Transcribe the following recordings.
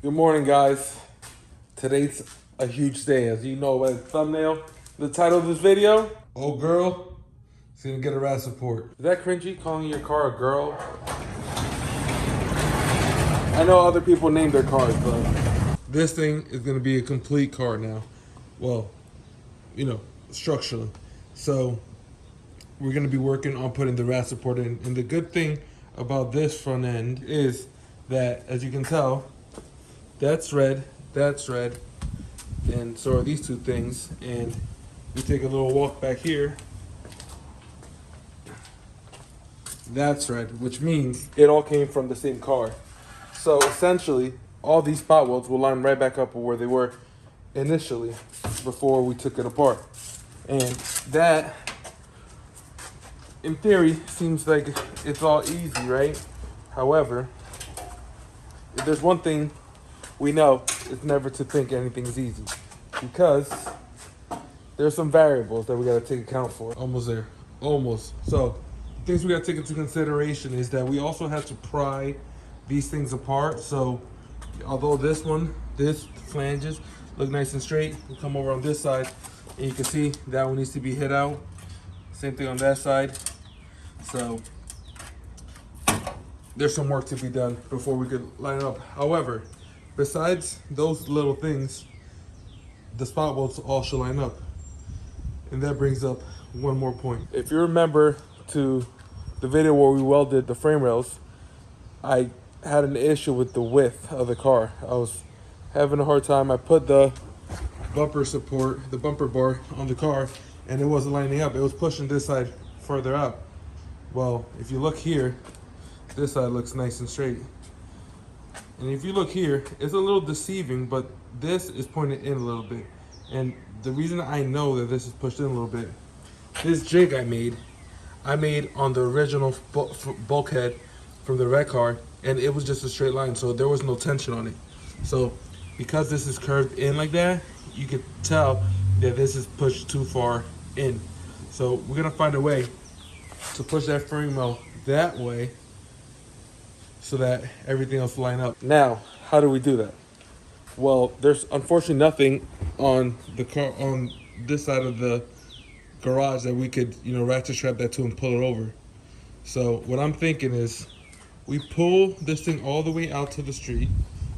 Good morning, guys. Today's a huge day. As you know by the thumbnail, the title of this video, old girl is gonna get a rat support. Is that cringy, calling your car a girl? I know other people name their cars, but this thing is gonna be a complete car now. Well, structurally. So we're gonna be working on putting the rat support in. And the good thing about this front end is that, as you can tell, that's red, and so are these two things. And we take a little walk back here. That's red, which means it all came from the same car. So essentially, all these spot welds will line right back up where they were initially before we took it apart. And that, in theory, seems like it's all easy, right? However, if there's one thing we know, it's never to think anything's easy, because there's some variables that we got to take account for. Almost there, almost. So things we got to take into consideration is that we also have to pry these things apart. So although this flanges look nice and straight, we come over on this side and you can see that one needs to be hit out. Same thing on that side. So there's some work to be done before we could line it up. However, besides those little things, the spot welds all should line up. And that brings up one more point. If you remember to the video where we welded the frame rails, I had an issue with the width of the car. I was having a hard time. I put the bumper support, the bumper bar on the car, and it wasn't lining up. It was pushing this side further out. Well, if you look here, this side looks nice and straight. And if you look here, it's a little deceiving, but this is pointed in a little bit. And the reason I know that this is pushed in a little bit, this jig I made on the original bulkhead from the red car, and it was just a straight line, so there was no tension on it. So because this is curved in like that, you can tell that this is pushed too far in. So we're gonna find a way to push that frame rail that way so that everything else will line up. Now, how do we do that? Well, there's unfortunately nothing on the car on this side of the garage that we could, ratchet strap that to and pull it over. So what I'm thinking is we pull this thing all the way out to the street.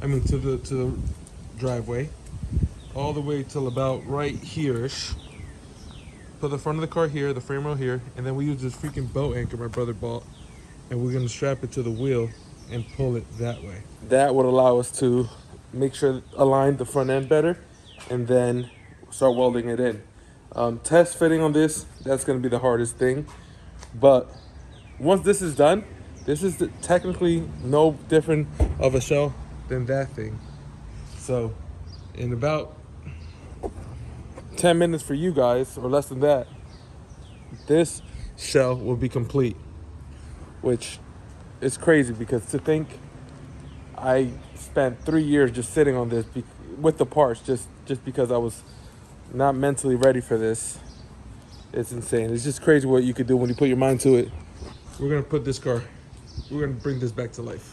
I mean to the driveway, all the way till about right here-ish. Put the front of the car here, the frame rail here, and then we use this freaking boat anchor my brother bought, and we're gonna strap it to the wheel and pull it that way. That would allow us to make sure align the front end better, and then start welding it in. Test fitting on this, that's gonna be the hardest thing. But once this is done, this is technically no different of a shell than that thing. So in about 10 minutes for you guys, or less than that, this shell will be complete, which is crazy, because to think I spent 3 years just sitting on this with the parts just because I was not mentally ready for this. It's insane. It's just crazy what you could do when you put your mind to it. We're gonna bring this back to life.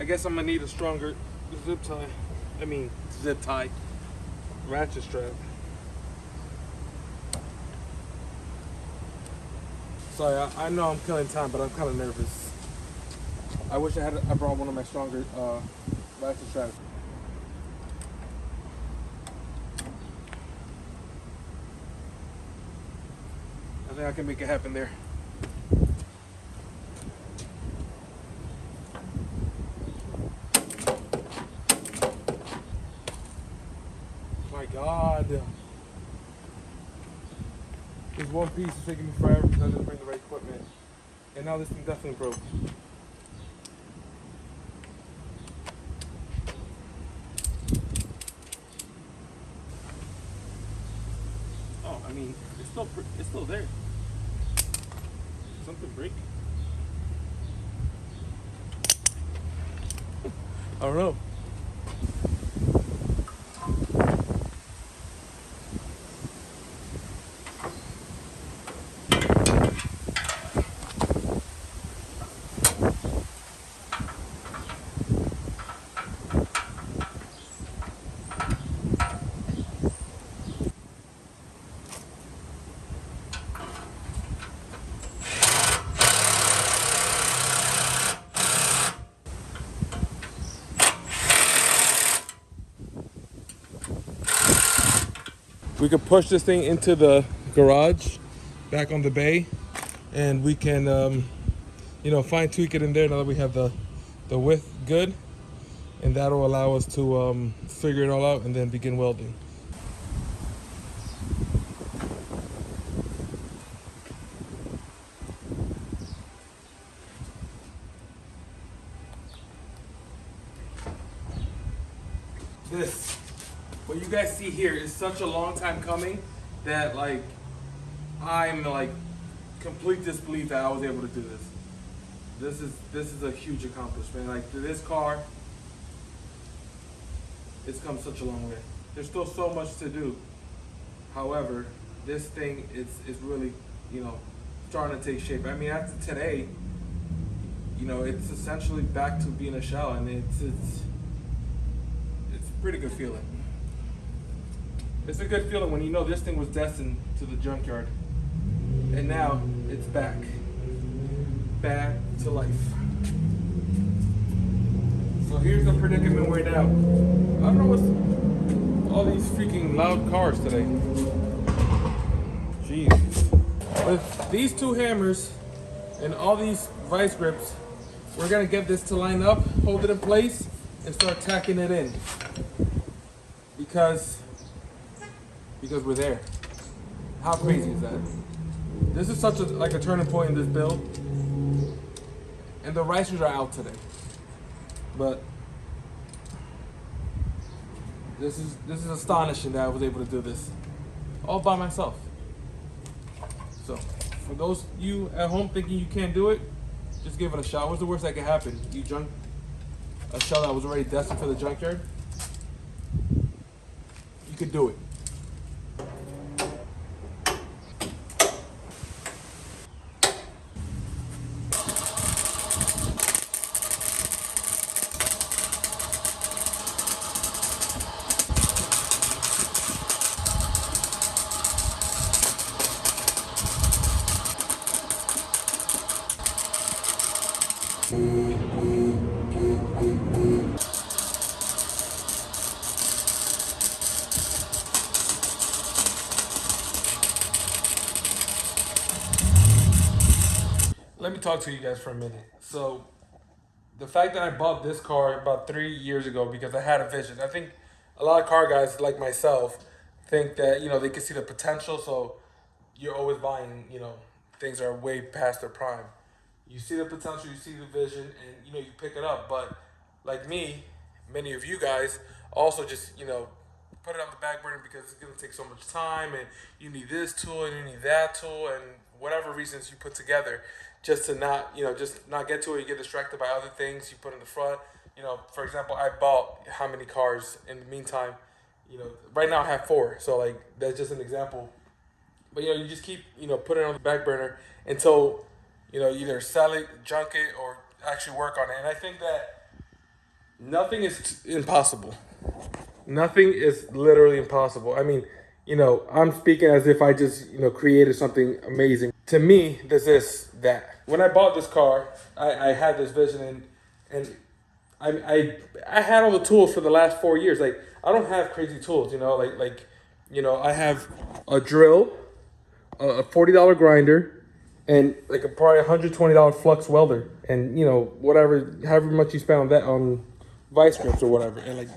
guess I'm gonna need a stronger zip tie. I mean, zip tie, ratchet strap. Sorry, I know I'm killing time, but I'm kind of nervous. I wish I brought one of my stronger ratchet straps. I think I can make it happen there. My God. This one piece is taking me forever because I didn't bring the right equipment. And now this thing definitely broke. Oh, I mean, it's still there. Something break? I don't know. We could push this thing into the garage, back on the bay, and we can, fine tweak it in there now that we have the width good, and that'll allow us to figure it all out and then begin welding. What you guys see here is such a long time coming that I'm complete disbelief that I was able to do this. This is a huge accomplishment. Like, this car, it's come such a long way. There's still so much to do. However, this thing is really, starting to take shape. I mean, after today, it's essentially back to being a shell, and it's a pretty good feeling. It's a good feeling when you know this thing was destined to the junkyard, and now it's back to life. So here's the predicament we're in now. I don't know what's all these freaking loud cars today. Jeez. With these two hammers and all these vice grips, we're gonna get this to line up, hold it in place, and start tacking it in. Because we're there. How crazy is that? This is such a turning point in this build. And the ricers are out today. But this is astonishing that I was able to do this all by myself. So for those of you at home thinking you can't do it, just give it a shot. What's the worst that could happen? You junk a shell that was already destined for the junkyard? You could do it. Let me talk to you guys for a minute. So, the fact that I bought this car about 3 years ago because I had a vision. I think a lot of car guys like myself think that, they can see the potential, so you're always buying, things that are way past their prime. You see the potential, you see the vision, and, you pick it up. But like me, many of you guys also just, put it on the back burner because it's going to take so much time, and you need this tool and you need that tool, and whatever reasons you put together just to not, just not get to it. You get distracted by other things you put in the front. For example, I bought how many cars in the meantime? Right now I have 4. So that's just an example. But you just keep, putting it on the back burner until, either sell it, junk it, or actually work on it. And I think that Nothing is impossible. Nothing is literally impossible. I mean, I'm speaking as if I just, created something amazing. To me, this is that. When I bought this car, I had this vision, and I had all the tools for the last 4 years. Like, I don't have crazy tools, I have a drill, a $40 grinder, and like a probably $120 flux welder, and however much you spend on that on vice grips or whatever, and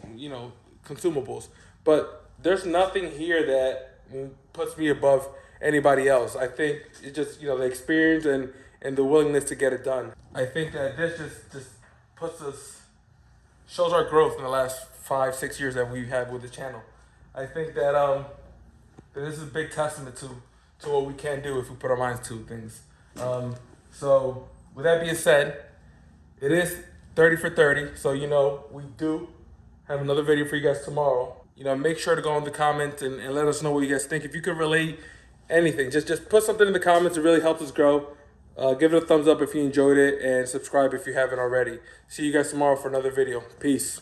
consumables. But there's nothing here that puts me above anybody else. I think it's just the experience and the willingness to get it done. I think that this just puts us shows our growth in the last 5-6 years that we've had with the channel. I think that this is a big testament to what we can do if we put our minds to things. So with that being said, it is 30 for 30. So we do have another video for you guys tomorrow. Make sure to go in the comments and let us know what you guys think. If you could relate anything, just put something in the comments. It really helps us grow. Give it a thumbs up if you enjoyed it, and subscribe if you haven't already. See you guys tomorrow for another video. Peace.